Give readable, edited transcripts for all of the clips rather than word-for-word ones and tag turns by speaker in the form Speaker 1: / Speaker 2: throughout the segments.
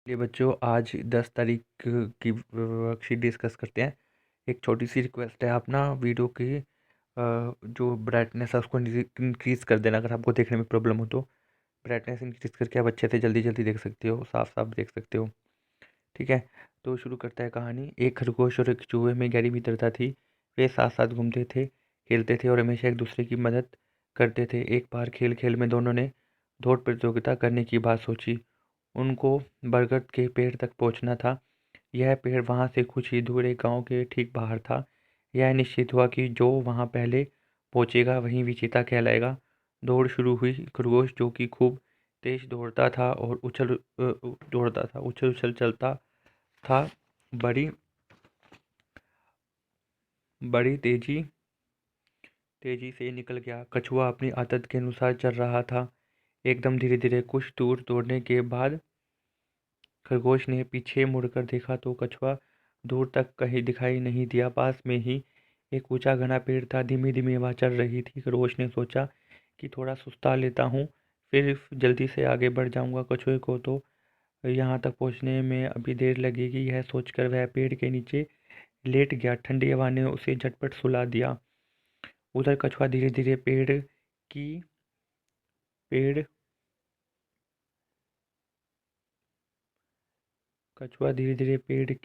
Speaker 1: चलिए बच्चों, आज 10 तारीख की वर्कशीट डिस्कस करते हैं। एक छोटी सी रिक्वेस्ट है, आप ना वीडियो की जो ब्राइटनेस है उसको इंक्रीज़ कर देना। अगर आपको देखने में प्रॉब्लम हो तो ब्राइटनेस इंक्रीज़ करके आप अच्छे से जल्दी जल्दी देख सकते हो, साफ साफ देख सकते हो। ठीक है, तो शुरू करता है कहानी। एक खरगोश और एक चूहे में गहरी मित्रता थी। वे साथ साथ घूमते थे, खेलते थे और हमेशा एक दूसरे की मदद करते थे। एक बार खेल खेल में दोनों ने दौड़ प्रतियोगिता करने की बात सोची। उनको बरगद के पेड़ तक पहुंचना था। यह पेड़ वहां से कुछ ही दूर एक गांव के ठीक बाहर था। यह निश्चित हुआ कि जो वहां पहले पहुंचेगा वही विजेता कहलाएगा। दौड़ शुरू हुई। खरगोश, जो कि खूब तेज दौड़ता था और दौड़ता था, उछल उछल चलता था, बड़ी बड़ी तेजी तेजी से निकल गया। कछुआ अपनी आदत के अनुसार चल रहा था। एकदम धीरे धीरे कुछ दूर दौड़ने के बाद खरगोश ने पीछे मुड़कर देखा तो कछुआ दूर तक कहीं दिखाई नहीं दिया। पास में ही एक ऊंचा घना पेड़ था। धीमी धीमी हवा चल रही थी। खरगोश ने सोचा कि थोड़ा सुस्ता लेता हूँ, फिर जल्दी से आगे बढ़ जाऊंगा। कछुए को तो यहाँ तक पहुँचने में अभी देर लगेगी। यह सोचकर वह पेड़ के नीचे लेट गया। ठंडी हवा ने उसे झटपट सुला दिया। उधर की पेड़ कछुआ धीरे धीरे पेड़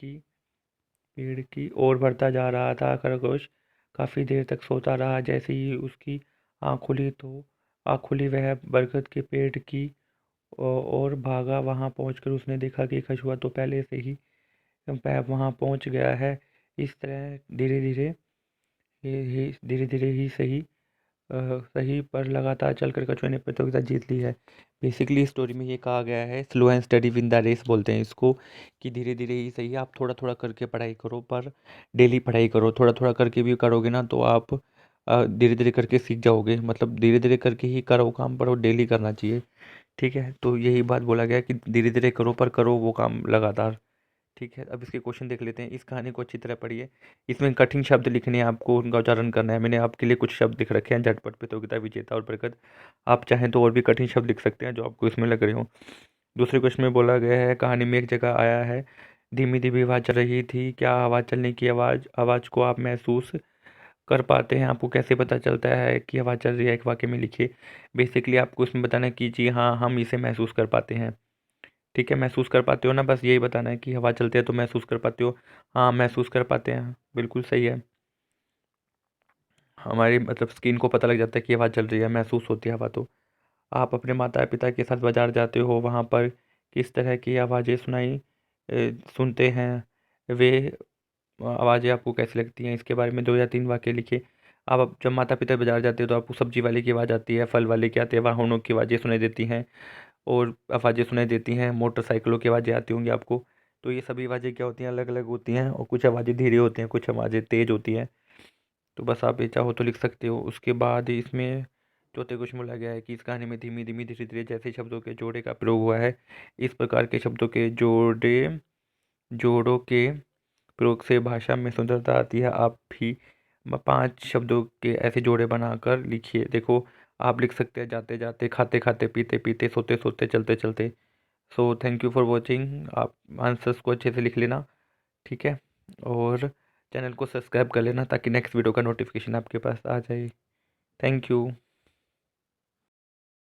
Speaker 1: की ओर बढ़ता जा रहा था। खरगोश काफी देर तक सोता रहा। जैसे ही उसकी आँख खुली वह बरगद के पेड़ की ओर भागा। वहां पहुंचकर उसने देखा कि कछुआ तो पहले से ही वहां पहुंच गया है। इस तरह धीरे धीरे ही सही पर लगातार चलकर कछुए ने प्रतियोगिता जीत ली है। बेसिकली स्टोरी में ये कहा गया है, slow and steady win the race बोलते हैं इसको, कि धीरे धीरे ही सही। आप थोड़ा थोड़ा करके पढ़ाई करो, पर डेली पढ़ाई करो। थोड़ा थोड़ा करके भी करोगे ना तो आप धीरे धीरे करके सीख जाओगे। मतलब धीरे धीरे करके ही करो काम, पर वो डेली करना चाहिए। ठीक है, तो यही बात बोला गया कि धीरे धीरे करो, पर करो वो काम लगातार। ठीक है, अब इसके क्वेश्चन देख लेते हैं। इस कहानी को अच्छी तरह पढ़िए। इसमें कठिन शब्द लिखने हैं, आपको उनका उच्चारण करना है। मैंने आपके लिए कुछ शब्द लिख रखे हैं, झटपट, प्रतियोगिता, विजेता और प्रगत। आप चाहें तो और भी कठिन शब्द लिख सकते हैं जो आपको इसमें लग रहे हो। दूसरे क्वेश्चन में बोला गया है, कहानी में एक जगह आया है, धीमी धीमी हवा चल रही थी। क्या हवा चलने की आवाज़ को आप महसूस कर पाते हैं? आपको कैसे पता चलता है कि हवा चल रही है? एक वाक्य में लिखिए। बेसिकली आपको उसमें बताना है कि जी हाँ, हम इसे महसूस कर पाते हैं। ठीक है, महसूस कर पाते हो ना, बस यही बताना है कि हवा चलती है तो महसूस कर पाते हो। हाँ, महसूस कर पाते हैं, बिल्कुल सही है। हमारी मतलब स्किन को पता लग जाता है कि हवा चल रही है, महसूस होती है हवा। तो आप अपने माता पिता के साथ बाजार जाते हो, वहाँ पर किस तरह की आवाज़ें सुनते हैं? वे आवाज़ें आपको कैसी लगती हैं? इसके बारे में 2 या 3 वाक्य लिखिए। आप जब माता पिता बाजार जाते हो तो आपको सब्जी वाले की आवाज़ आती है, फल वाले की आती है, वाहनों की आवाज़ें सुनाई देती हैं, और आवाज़ें सुनाई देती हैं, मोटरसाइकिलों की आवाज़ें आती होंगी आपको। तो ये सभी आवाज़ें क्या होती हैं? अलग अलग होती हैं, और कुछ आवाज़ें धीरे होती हैं, कुछ आवाज़ें तेज़ होती हैं। तो बस आप ये चाहो तो लिख सकते हो। उसके बाद इसमें चौथे क्वेश्चन बोला गया है कि इस कहानी में धीमी धीमी धीरे धीरे जैसे शब्दों के जोड़े का प्रयोग हुआ है। इस प्रकार के शब्दों के जोड़ों के प्रयोग से भाषा में सुंदरता आती है। आप भी 5 शब्दों के ऐसे जोड़े बनाकर लिखिए। देखो, आप लिख सकते हैं, जाते जाते, खाते खाते, पीते पीते, सोते सोते, चलते चलते। So thank you for watching. आप आंसर्स को अच्छे से लिख लेना। ठीक है, और चैनल को सब्सक्राइब कर लेना ताकि नेक्स्ट वीडियो का नोटिफिकेशन आपके पास आ जाए। Thank you.